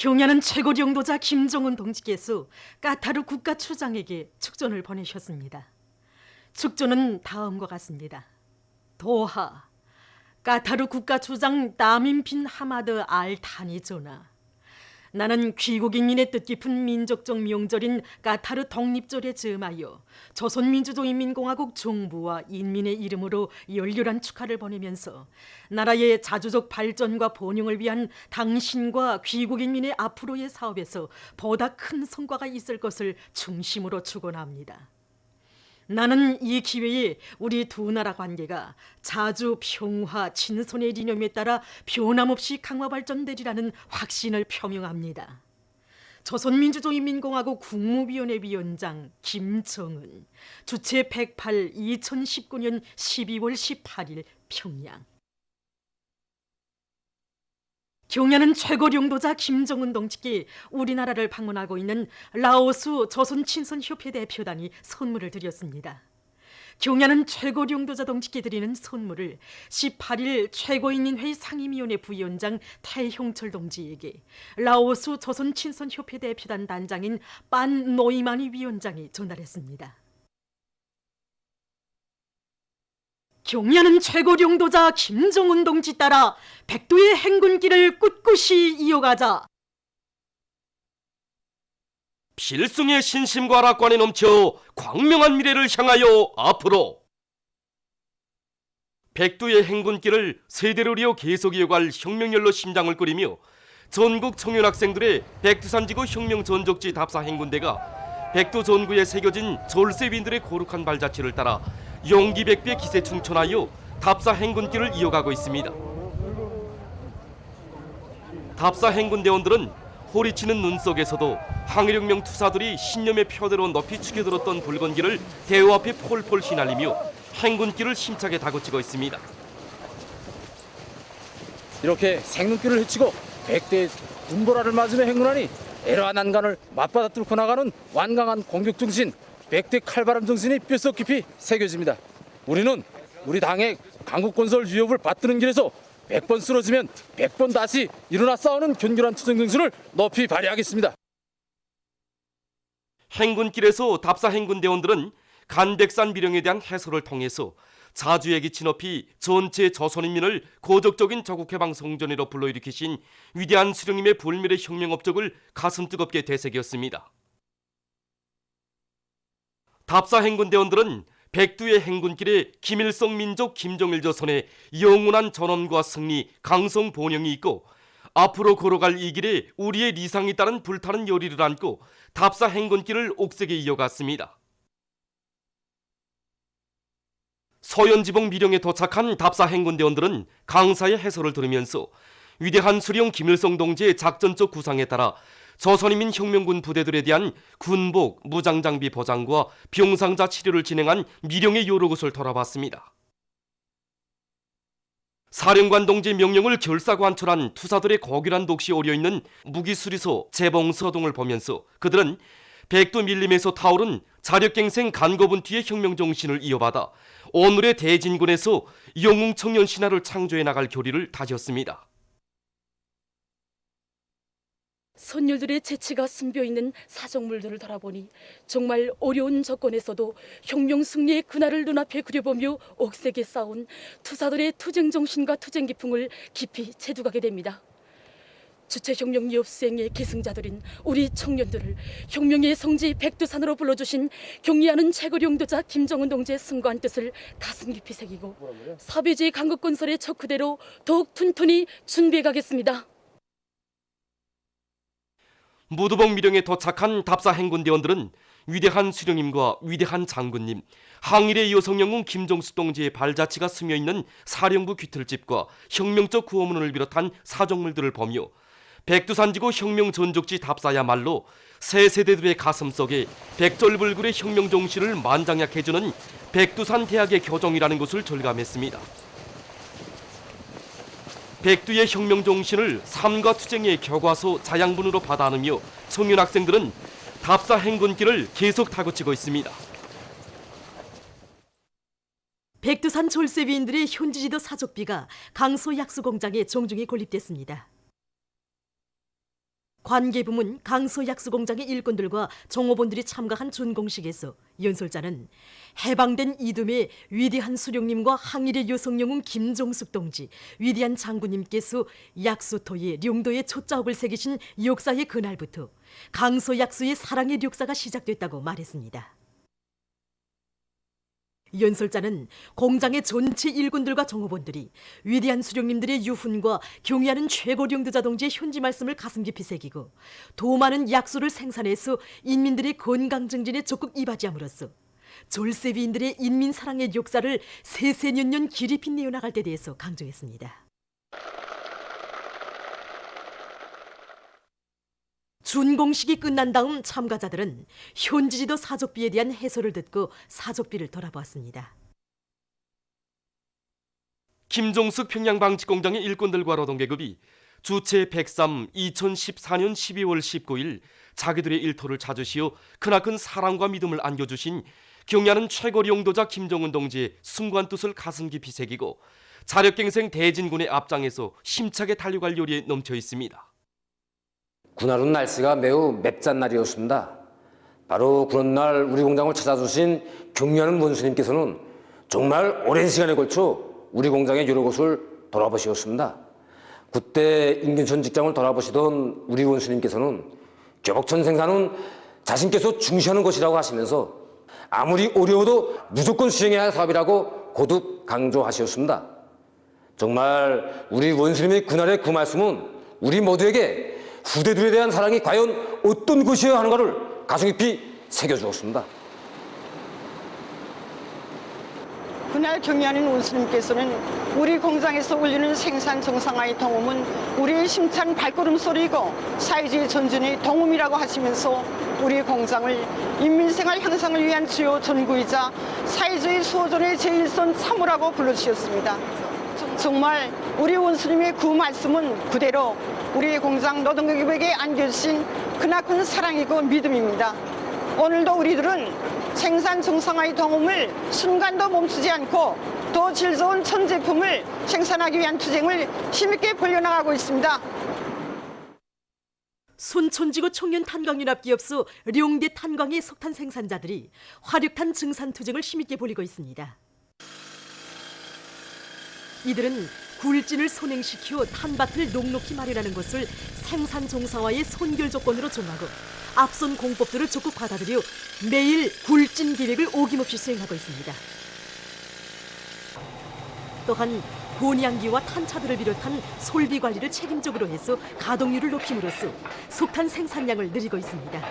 경야는 최고領도자 김정은 동지께서 까타르 국가추장에게 축전을 보내셨습니다. 축전은 다음과 같습니다. 도하, 까타르 국가추장 다민 빈 하마드 알 타니 전하. 나는 귀국인민의 뜻깊은 민족적 명절인 까타르 독립절에 즈음하여 조선민주주의인민공화국 정부와 인민의 이름으로 열렬한 축하를 보내면서 나라의 자주적 발전과 번영을 위한 당신과 귀국인민의 앞으로의 사업에서 보다 큰 성과가 있을 것을 중심으로 축원합니다. 나는 이 기회에 우리 두 나라 관계가 자주 평화, 친선의 이념에 따라 변함없이 강화 발전되리라는 확신을 표명합니다. 조선민주주의인민공화국 국무위원회 위원장 김정은, 주체 108 2019년 12월 18일 평양. 경야는 최고領도자 김정은 동지께 우리나라를 방문하고 있는 라오스 조선친선협회 대표단이 선물을 드렸습니다. 경야는 최고領도자 동지께 드리는 선물을 18일 최고인민회의 상임위원회 부위원장 태형철 동지에게 라오스 조선친선협회 대표단 단장인 빤 노이마니 위원장이 전달했습니다. 경야는 최고領도자 김정은 동지 따라 백두의 행군길을 꿋꿋이 이어가자. 필승의 신심과 낙관에 넘쳐 광명한 미래를 향하여 앞으로 백두의 행군길을 세대로 이어 계속 이어갈 혁명열로 심장을 끓이며 전국 청년 학생들의 백두산지구 혁명 전적지 답사 행군대가 백두 전구에 새겨진 졸세빈들의 거룩한 발자취를 따라 용기백비의 기세 충천하여 답사 행군길을 이어가고 있습니다. 답사 행군대원들은 호리치는 눈 속에서도 항일혁명 투사들이 신념의 표대로 높이 축여들었던 붉은 길을 대우 앞에 폴폴 휘날리며 행군길을 힘차게 다그치고 있습니다. 이렇게 생눈길을 헤치고 백대의 군보라를 맞으며 행군하니 애러한 난간을 맞받아 뚫고 나가는 완강한 공격정신, 백대 칼바람 정신이 뼛속 깊이 새겨집니다. 우리는 우리 당의 강국건설 위협을 받드는 길에서 100번 쓰러지면 100번 다시 일어나 싸우는 견고한 투쟁 정신을 높이 발휘하겠습니다. 행군길에서 답사 행군대원들은 간백산 미령에 대한 해설을 통해서 자주의 기치 높이 전체 조선인민을 고적적인 조국해방 성전으로 불러일으키신 위대한 수령님의 불멸의 혁명 업적을 가슴 뜨겁게 되새겼습니다. 답사 행군대원들은 백두의 행군길에 김일성 민족 김정일 조선의 영원한 전원과 승리, 강성 번영이 있고 앞으로 걸어갈 이 길에 우리의 리상이 따른 불타는 열의를 안고 답사 행군길을 옥색에 이어갔습니다. 서현지봉 미령에 도착한 답사 행군대원들은 강사의 해설을 들으면서 위대한 수령 김일성 동지의 작전적 구상에 따라 조선인민 혁명군 부대들에 대한 군복, 무장장비 보장과 병상자 치료를 진행한 미령의 여러 곳을 돌아봤습니다. 사령관 동지 명령을 결사관철한 투사들의 고귀한 독시 오려있는 무기수리소 재봉서동을 보면서 그들은 백두 밀림에서 타오른 자력갱생 간거분투의 혁명정신을 이어받아 오늘의 대진군에서 영웅청년 신화를 창조해 나갈 교리를 다졌습니다. 선열들의 재치가 숨겨있는 사정물들을 돌아보니 정말 어려운 조건에서도 혁명 승리의 그날을 눈앞에 그려보며 옥색에 쌓은 투사들의 투쟁 정신과 투쟁 기풍을 깊이 체득하게 됩니다. 주체혁명 역수행의 계승자들인 우리 청년들을 혁명의 성지 백두산으로 불러주신 경리하는 최고領도자 김정은 동지의 숭고한 뜻을 가슴 깊이 새기고 사비지 강국건설의 척후대로 더욱 튼튼히 준비해 가겠습니다. 무두봉 미령에 도착한 답사 행군대원들은 위대한 수령님과 위대한 장군님, 항일의 여성영웅 김정숙 동지의 발자취가 스며있는 사령부 귀틀집과 혁명적 구호문을 비롯한 사정물들을 보며 백두산지구 혁명 전적지 답사야말로 새 세대들의 가슴속에 백절불굴의 혁명 정신을 만장약해주는 백두산 대학의 교정이라는 것을 절감했습니다. 백두의 혁명 정신을 삶과 투쟁의 교과서 자양분으로 받아 안으며 청년 학생들은 답사 행군길을 계속 다그치고 있습니다. 백두산 졸세비인들의 현지지도 사족비가 강소 약수공장에 정중히 건립됐습니다. 관계부문 강서약수공장의 일꾼들과 종업원들이 참가한 준공식에서 연설자는 해방된 이듬해 위대한 수령님과 항일의 여성영웅 김종숙 동지, 위대한 장군님께서 약수토의 룡도에 초자업을 새기신 역사의 그날부터 강서약수의 사랑의 역사가 시작됐다고 말했습니다. 연설자는 공장의 전체 일꾼들과 종업원들이 위대한 수령님들의 유훈과 경의하는 최고령도자 동지의 현지 말씀을 가슴 깊이 새기고 더 많은 약수를 생산해서 인민들의 건강 증진에 적극 이바지함으로써 졸세비인들의 인민 사랑의 역사를 세세년년 길이 빛내어 나갈 때 대해서 강조했습니다. 준공식이 끝난 다음 참가자들은 현지지도 사족비에 대한 해설을 듣고 사족비를 돌아보았습니다. 김종숙 평양방직공장의 일꾼들과 노동계급이 주체 103 2014년 12월 19일 자기들의 일터를 찾으시어 크나큰 사랑과 믿음을 안겨주신 경의하는 최고령도자 김정은 동지의 숭고한 뜻을 가슴 깊이 새기고 자력갱생 대진군의 앞장에서 힘차게 달려갈 요리에 넘쳐 있습니다. 그날은 날씨가 매우 맵잔 날이었습니다. 바로 그런 날 우리 공장을 찾아주신 경의하는 원수님께서는 정말 오랜 시간에 걸쳐 우리 공장의 여러 곳을 돌아보셨습니다. 그때 인근천 직장을 돌아보시던 우리 원수님께서는 교복천 생산은 자신께서 중시하는 것이라고 하시면서 아무리 어려워도 무조건 수행해야 할 사업이라고 거듭 강조하셨습니다. 정말 우리 원수님의 그날의 그 말씀은 우리 모두에게 후대들에 대한 사랑이 과연 어떤 것이어야 하는가를 가슴 깊이 새겨주었습니다. 그날 경의하는 원수님께서는 우리 공장에서 울리는 생산 정상화의 동음은 우리의 힘찬 발걸음 소리이고 사회주의 전진의 동음이라고 하시면서 우리 공장을 인민생활 향상을 위한 주요 전구이자 사회주의 수호전의 제1선 참호라고 불러주셨습니다. 정말 우리 원수님의 그 말씀은 그대로 우리 공장 노동계급에게 안겨주신 크나큰 사랑이고 믿음입니다. 오늘도 우리들은 생산 정상화의 동음을 순간도 멈추지 않고 더 질 좋은 천 제품을 생산하기 위한 투쟁을 힘있게 벌려나가고 있습니다. 순천지구 청년 탄광연합 기업소 룡대 탄광의 석탄 생산자들이 화력탄 증산 투쟁을 힘있게 벌이고 있습니다. 이들은 굴진을 선행시켜 탄밭을 넉넉히 마련하는 것을 생산 정상화의 선결 조건으로 정하고 앞선 공법들을 적극 받아들여 매일 굴진 계획을 어김없이 수행하고 있습니다. 또한 본향기와 탄차들을 비롯한 솔비 관리를 책임적으로 해서 가동률을 높임으로써 석탄 생산량을 늘리고 있습니다.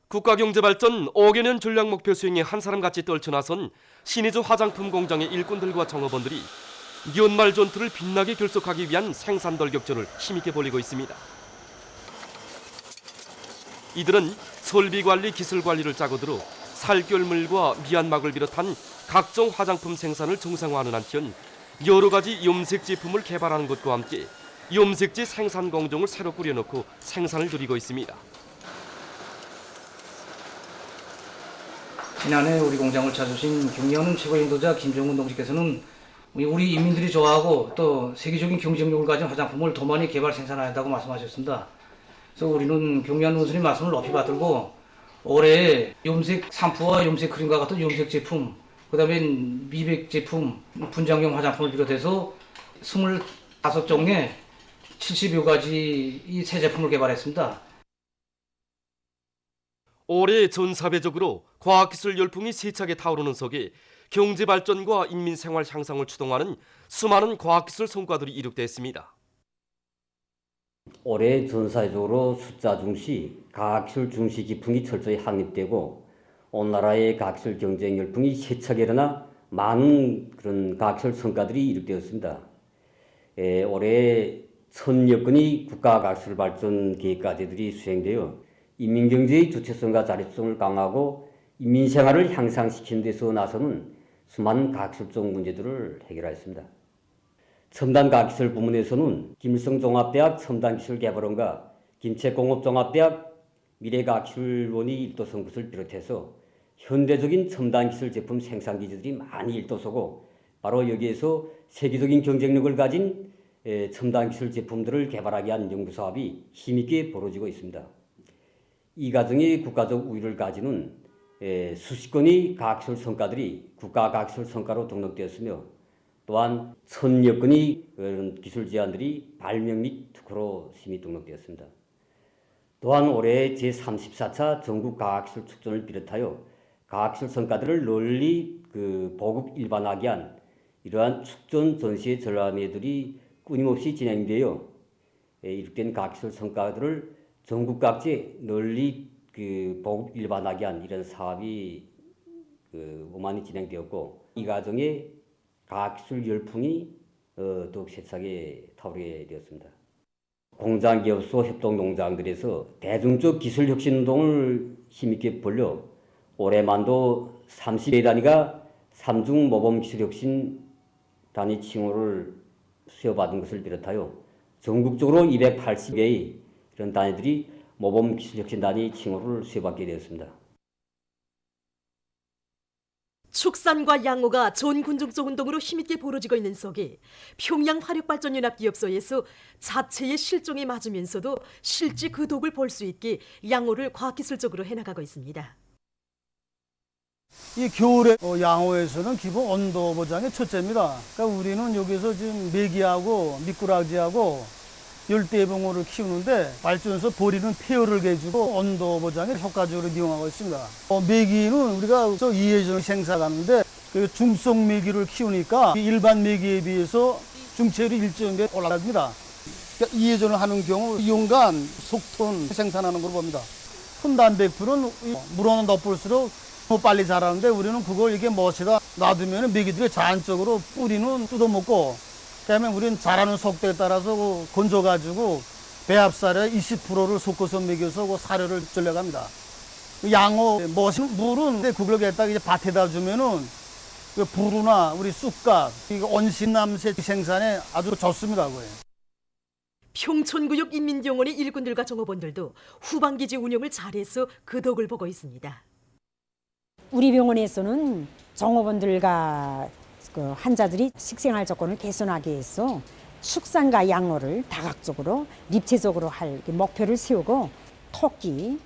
국가경제발전 5개 년 전략 목표 수행에 한 사람같이 떨쳐나선 신의주 화장품 공장의 일꾼들과 종업원들이 연말 전투를 빛나게 결속하기 위한 생산 돌격전을 힘있게 벌이고 있습니다. 이들은 설비관리, 기술관리를 짜고 들어 살결물과 미안막을 비롯한 각종 화장품 생산을 정상화하는 한편 여러 가지 염색 제품을 개발하는 것과 함께 염색제 생산 공정을 새로 꾸려놓고 생산을 늘리고 있습니다. 지난해 우리 공장을 찾으신 경의하는 최고령도자 김정은 동지께서는 우리 인민들이 좋아하고 또 세계적인 경쟁력을 가진 화장품을 더 많이 개발 생산하였다고 말씀하셨습니다. 그래서 우리는 경의하는 원수님 말씀을 높이 받들고 올해 염색 샴푸와 염색 크림과 같은 염색 제품, 그다음에 미백 제품, 분장용 화장품을 비롯해서 25종의 70여 가지 이 새 제품을 개발했습니다. 올해 전 사회적으로 과학기술 열풍이 세차게 타오르는 속에 경제발전과 인민생활 향상을 추동하는 수많은 과학기술 성과들이 이룩됐습니다. 올해 전 사회적으로 숫자 중시, 과학기술 중시 기풍이 철저히 확립되고 온 나라의 과학기술 경쟁 열풍이 세차게 일어나 많은 그런 과학기술 성과들이 이룩되었습니다. 올해 1000여 건의 국가과학기술 발전 계획과제들이 수행되어 인민경제의 주체성과 자립성을 강화하고 인민생활을 향상시키는 데서 나서는 수많은 과학기술적 문제들을 해결하였습니다. 첨단과학기술 부문에서는 김일성종합대학 첨단기술개발원과 김책공업종합대학 미래과학기술원이 일도선 것을 비롯해서 현대적인 첨단기술 제품 생산 기지들이 많이 일도서고 바로 여기에서 세계적인 경쟁력을 가진 첨단 기술 제품들을 개발하기 위한 연구 사업이 힘있게 벌어지고 있습니다. 이 과정이 국가적 우위를 가지는 수십 건의 과학기술 성과들이 국가과학기술 성과로 등록되었으며 또한 1000여 건의 그런 기술 제안들이 발명 및 특허로 심의 등록되었습니다. 또한 올해 제34차 전국과학기술 축전을 비롯하여 과학기술 성과들을 널리 보급 일반화하기 위한 이러한 축전 전시회 전람회들이 끊임없이 진행되어 이룩된 과학기술 성과들을 전국 각지에 널리 보급 일반화하기 위한 이런 사업이 많이 진행되었고 이 과정에 과학기술 열풍이 더욱 세차게 타오르게 되었습니다. 공장기업소 협동농장들에서 대중적 기술혁신운동을 힘있게 벌려 올해만도 30개 단위가 삼중 모범기술혁신 단위 칭호를 수여받은 것을 비롯하여 전국적으로 280개의 이런 단위들이 모범기술혁신 단위 칭호를 수여받게 되었습니다. 축산과 양호가 전 군중적 운동으로 힘있게 벌어지고 있는 속에 평양 화력발전연합기업소에서 자체의 실종에 맞으면서도 실제 그 덕을 볼 수 있게 양호를 과학기술적으로 해나가고 있습니다. 이 겨울에 양호에서는 기본 온도 보장이 첫째입니다. 그러니까 우리는 여기서 지금 메기하고 미꾸라지하고 열대봉어를 키우는데 발전소 버리는 폐열을 개주고 온도 보장에 효과적으로 이용하고 있습니다. 메기는 우리가 이해전 생산하는데 그 중성 메기를 키우니까 일반 메기에 비해서 중체율이 일정하게 올라갑니다. 그러니까 이해전을 하는 경우 이온간 속톤 생산하는 걸 봅니다. 푼단백질은 물어는 덮을수록 더 빨리 자라는데 우리는 그걸 이게 멋에다 놔두면 메기들이 자연적으로 뿌리는 뜯어먹고 그다음에 우리는 자라는 속도에 따라서 건져가지고 배합사료 20%를 섞어서 먹여서 그 사료를 전려갑니다. 양호 멋은 물은 그걸 갖다가 이제 밭에다 주면은 그 부루나 우리 쑥갓 온실남새 생산에 아주 좋습니다. 그거예요. 평촌구역 인민병원의 일꾼들과 종업원들도 후방기지 운영을 잘해서 그 덕을 보고 있습니다. 우리 병원에서는 종업원들과 그 환자들이 식생활 조건을 개선하기 위해서 축산과 양호를 다각적으로 입체적으로 할 목표를 세우고 토끼,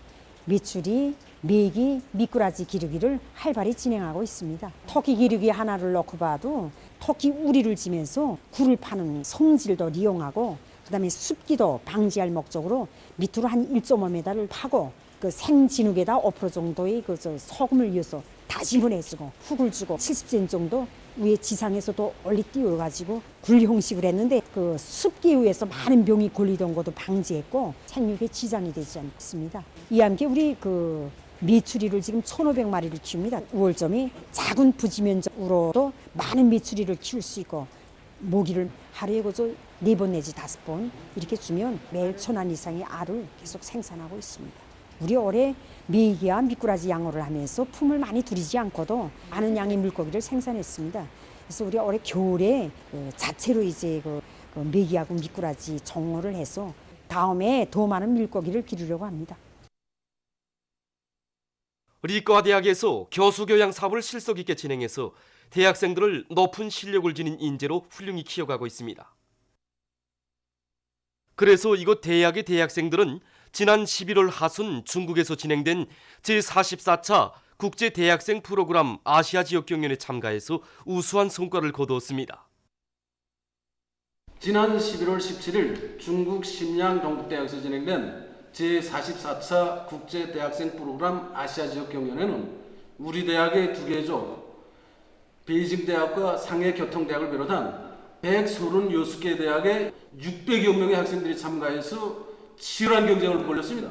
메추리, 메기, 미꾸라지 기르기를 활발히 진행하고 있습니다. 토끼 기르기 하나를 놓고 봐도 토끼 우리를 지면서 굴을 파는 성질도 이용하고 그다음에 습기도 방지할 목적으로 밑으로 한 1.5m를 파고 그 생진흙에다 5% 정도의 그 소금을 이어서 다짐을 해주고 흙을 주고 70cm 정도 위에 지상에서도 얼리 띄워가지고 굴 형식을 했는데 그 습기에 의해서 많은 병이 걸리던 것도 방지했고 생육에 지장이 되지 않습니다. 이와 함께 우리 그 메추리를 지금 1,500마리를 키웁니다. 우월점이 작은 부지 면적으로도 많은 메추리를 키울 수 있고 모기를 하루에 그저 4번 내지 5번 이렇게 주면 매일 1,000안 이상의 알을 계속 생산하고 있습니다. 우리 올해 메기와 미꾸라지 양호를 하면서 품을 많이 들이지 않고도 많은 양의 물고기를 생산했습니다. 그래서 우리 올해 겨울에 자체로 이제 메기하고 미꾸라지 정호를 해서 다음에 더 많은 물고기를 기르려고 합니다. 리과대학에서 교수교양 사업을 실속 있게 진행해서 대학생들을 높은 실력을 지닌 인재로 훌륭히 키워가고 있습니다. 그래서 이곳 대학의 대학생들은 지난 11월 하순 중국에서 진행된 제44차 국제대학생 프로그램 아시아 지역 경연에 참가해서 우수한 성과를 거두었습니다. 지난 11월 17일 중국 심양 동국대학에서 진행된 제44차 국제대학생 프로그램 아시아 지역 경연에는 우리 대학의 2개조 베이징대학과 상해교통대학을 비롯한 136개 대학의 600여 명의 학생들이 참가해서 치열한 경쟁을 벌였습니다.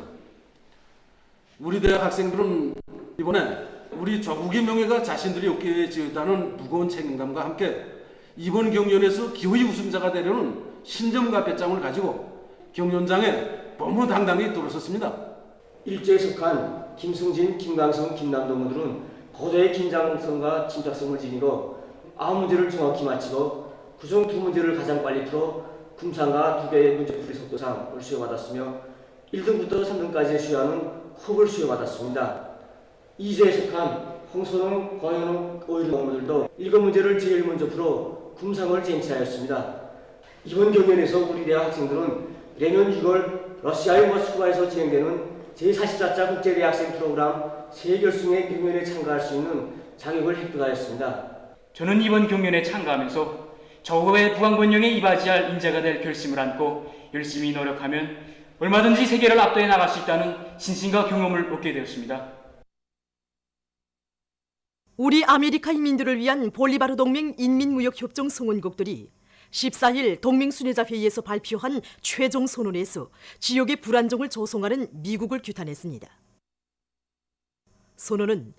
우리 대학 학생들은 이번에 우리 조국의 명예가 자신들이 어깨에 지었다는 무거운 책임감과 함께 이번 경연에서 기호의 우승자가 되려는 신념과 배짱을 가지고 경연장에 범무당당히 들어섰습니다. 일제에 속한 김승진, 김광성, 김남도무들은 고도의 긴장성과 침착성을 지니고 9문제를 정확히 마치고 그중 2문제를 가장 빨리 풀어 금상과 2개의 문제풀이 속도상을 수여받았으며 1등부터 3등까지 수여하는 홉을 수여받았습니다. 2세에 속한 홍선홍, 광현홍, 오일동무들도 7문제를 제일 먼저 풀어 금상을 쟁취하였습니다. 이번 경연에서 우리 대학 학생들은 내년 6월 러시아의 모스크바에서 진행되는 제44차 국제대학생 프로그램 세결승의 경연에 참가할 수 있는 자격을 획득하였습니다. 저는 이번 경연에 참가하면서 저후의 부왕번영에 이바지할 인재가 될 결심을 안고 열심히 노력하면 얼마든지 세계를 압도해 나갈 수 있다는 신심과 경험을 얻게 되었습니다. 우리 아메리카 인민들을 위한 볼리바르 동맹 인민무역협정 성원국들이 14일 동맹순회자 회의에서 발표한 최종 선언에서 지역의 불안정을 조성하는 미국을 규탄했습니다. 선언은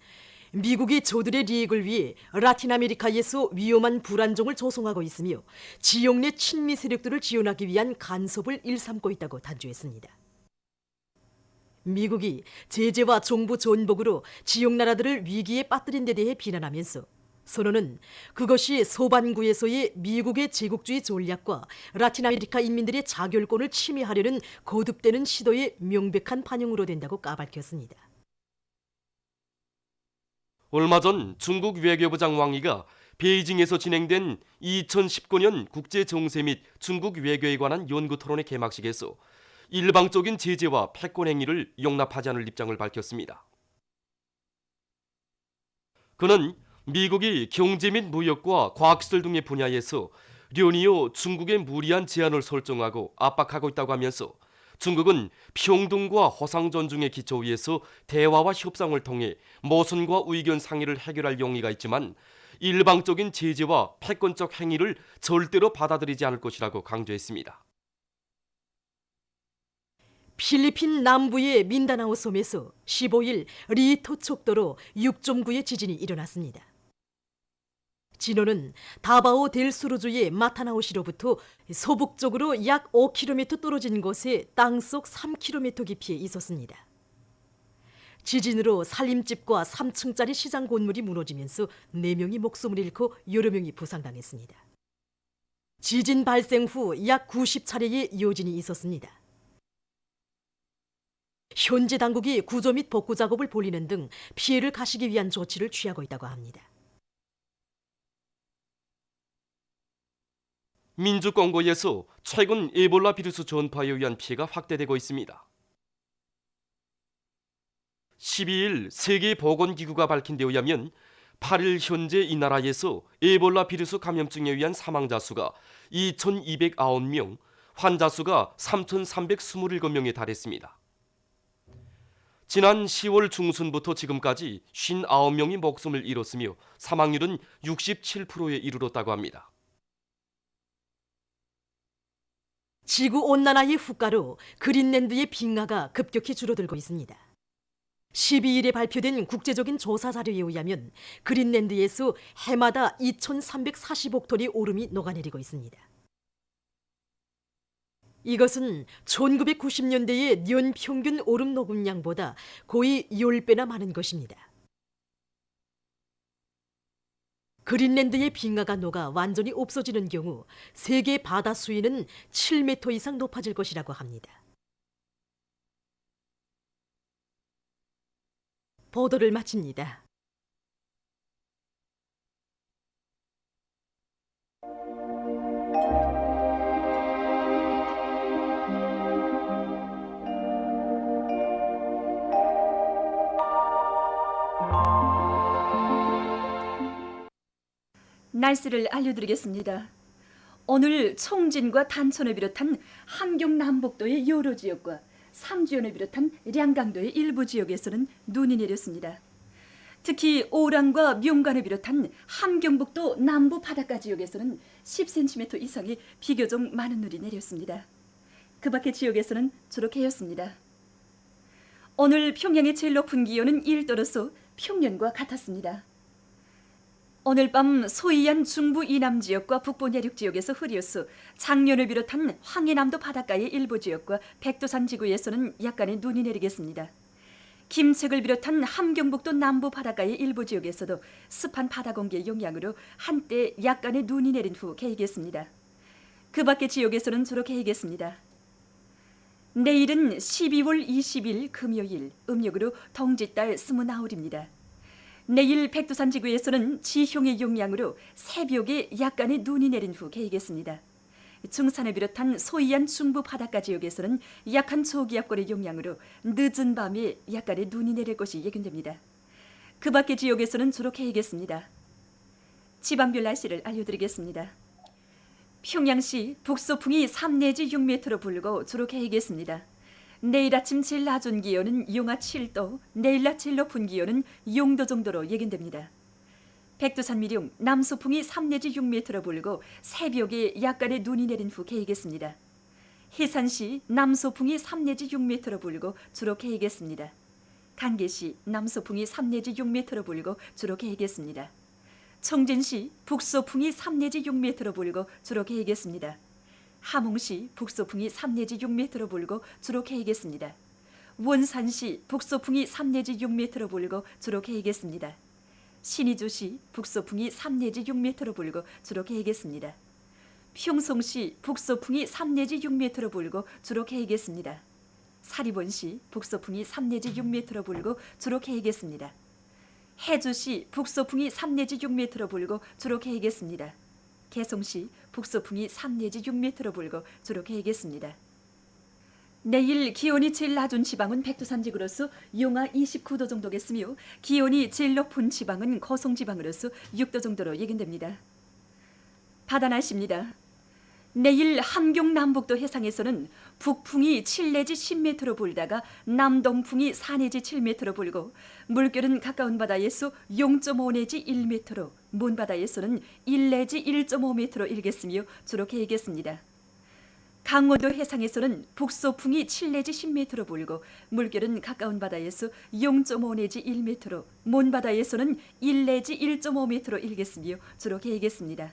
미국이 저들의利益을 위해 라틴 아메리카에서 위험한 불안정을 조성하고 있으며 지역 내 친미 세력들을 지원하기 위한 간섭을 일삼고 있다고 단죄했습니다. 미국이 제재와 정부 전복으로 지역 나라들을 위기에 빠뜨린 데 대해 비난하면서 선언은 그것이 소반구에서의 미국의 제국주의 전략과 라틴 아메리카 인민들의 자결권을 침해하려는 거듭되는 시도의 명백한 반영으로 된다고 까발켰습니다. 얼마 전 중국 외교부장 왕이가 베이징에서 진행된 2019년 국제정세 및 중국 외교에 관한 연구토론의 개막식에서 일방적인 제재와 패권 행위를 용납하지 않을 입장을 밝혔습니다. 그는 미국이 경제 및 무역과 과학기술 등의 분야에서 련이어 중국에 무리한 제한을 설정하고 압박하고 있다고 하면서 중국은 평등과 허상 존중의 기초 위에서 대화와 협상을 통해 모순과 의견 상의를 해결할 용의가 있지만 일방적인 제재와 패권적 행위를 절대로 받아들이지 않을 것이라고 강조했습니다. 필리핀 남부의 민다나오 섬에서 15일 리히토 척도로 6.9의 지진이 일어났습니다. 진원은 다바오 델 수르주의 마타나오시로부터 서북쪽으로 약 5km 떨어진 곳에 땅속 3km 깊이에 있었습니다. 지진으로 살림집과 3층짜리 시장 건물이 무너지면서 4명이 목숨을 잃고 여러 명이 부상당했습니다. 지진 발생 후 약 90차례의 여진이 있었습니다. 현지 당국이 구조 및 복구 작업을 벌이는 등 피해를 가시기 위한 조치를 취하고 있다고 합니다. 민주공고에서 최근 에볼라 비루스 전파에 의한 피해가 확대되고 있습니다. 12일 세계보건기구가 밝힌 데 의하면 8일 현재 이 나라에서 에볼라 비루스 감염증에 의한 사망자 수가 2,209명, 환자 수가 3,327명에 달했습니다. 지난 10월 중순부터 지금까지 59명이 목숨을 잃었으며 사망률은 67%에 이르렀다고 합니다. 지구온난화의 후가로 그린랜드의 빙하가 급격히 줄어들고 있습니다. 12일에 발표된 국제적인 조사 자료에 의하면 그린랜드에서 해마다 2,340억 톤의 얼음이 녹아내리고 있습니다. 이것은 1990년대의 년 평균 얼음 녹음량보다 거의 10배나 많은 것입니다. 그린랜드의 빙하가 녹아 완전히 없어지는 경우 세계 바다 수위는 7m 이상 높아질 것이라고 합니다. 보도를 마칩니다. 날씨를 알려드리겠습니다. 오늘 청진과 단천을 비롯한 함경 남북도의 여러 지역과 삼주연을 비롯한 량강도의 일부 지역에서는 눈이 내렸습니다. 특히 오랑과 명간을 비롯한 함경북도 남부 바닷가 지역에서는 10cm 이상의 비교적 많은 눈이 내렸습니다. 그 밖의 지역에서는 주로 개였습니다. 오늘 평양의 제일 높은 기온은 1도로서 평년과 같았습니다. 오늘 밤 소이안 중부 이남 지역과 북부 내륙 지역에서 흐리어서 장년을 비롯한 황해남도 바닷가의 일부 지역과 백두산 지구에서는 약간의 눈이 내리겠습니다. 김책을 비롯한 함경북도 남부 바닷가의 일부 지역에서도 습한 바다 공기의 영향으로 한때 약간의 눈이 내린 후 개이겠습니다. 그 밖의 지역에서는 주로 개이겠습니다. 내일은 12월 20일 금요일, 음력으로 동짓달 29일입니다. 내일 백두산 지구에서는 지형의 영향으로 새벽에 약간의 눈이 내린 후 개이겠습니다. 중산을 비롯한 소이한 중부 바닷가 지역에서는 약한 초기압골의 영향으로 늦은 밤에 약간의 눈이 내릴 것이 예견됩니다. 그 밖의 지역에서는 주로 개이겠습니다. 지방별 날씨를 알려드리겠습니다. 평양시 북소풍이 3 내지 6m로 불고 주로 개이겠습니다. 내일 아침 제일 낮은 기온은 영하 7도, 내일 낮 제일 높은 기온은 0도 정도로 예견됩니다. 백두산 미령 남소풍이 3 내지 6m로 불고 새벽에 약간의 눈이 내린 후 개이겠습니다. 해산시 남소풍이 3 내지 6m로 불고 주로 개이겠습니다. 간계시 남소풍이 3 내지 6m로 불고 주로 개이겠습니다. 청진시 북소풍이 3 내지 6m로 불고 주로 개이겠습니다. 함흥시 북소풍이 3 내지 6m로 불고 주로 개이겠습니다. 원산시 북소풍이 3 내지 6m로 불고 주로 개이겠습니다. 신의주시 북소풍이 3 내지 6m로 불고 주로 개이겠습니다. 평송시 북소풍이 3 내지 6m로 불고 주로 개이겠습니다. 사리본시 북소풍이 3 내지 6m로 불고 주로 개이겠습니다. 해주시 북소풍이 3 내지 6m로 불고 주로 개이겠습니다. 개송시 북소풍이 3 내지 6m로 불고 주로 개이겠습니다. 내일 기온이 제일 낮은 지방은 백두산지구로서 영하 29도 정도겠으며 기온이 제일 높은 지방은 거송지방으로서 6도 정도로 예견됩니다. 바다 날씨입니다. 내일 함경 남북도 해상에서는 북풍이 7 내지 10m로 불다가 남동풍이 4 내지 7m로 불고 물결은 가까운 바다에서 0.5 내지 1m로 먼 바다에서는 1 내지 1.5m로 일겠으며 주로 개이겠습니다. 강원도 해상에서는 북소풍이 7 내지 10m로 불고 물결은 가까운 바다에서 0.5 내지 1m로 먼 바다에서는 1 내지 1.5m로 일겠으며 주로 개이겠습니다.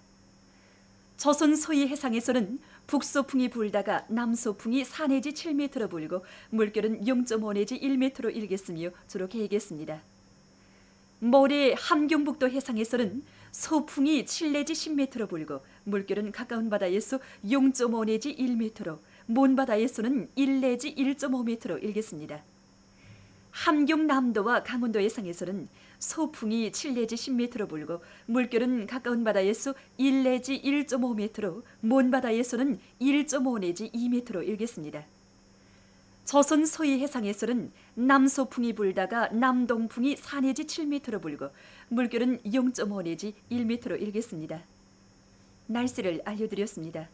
조선 서해 해상에서는 북소풍이 불다가 남소풍이 4 내지 7m로 불고 물결은 0.5 내지 1m로 일겠으며 주로 개이겠습니다. 모레 함경북도 해상에서는 소풍이 7 내지 10m로 불고 물결은 가까운 바다에서 0.5 내지 1m로 먼 바다에서는 1 내지 1.5m로 일겠습니다. 함경남도와 강원도 해상에서는 소풍이 7 내지 10m로 불고 물결은 가까운 바다에서 1 내지 1.5m로 먼 바다에서는 1.5 내지 2m로 일겠습니다. 조선 서해 해상에서는 남소풍이 불다가 남동풍이 4 내지 7m로 불고 물결은 0.5 내지 1m로 일겠습니다. 날씨를 알려드렸습니다.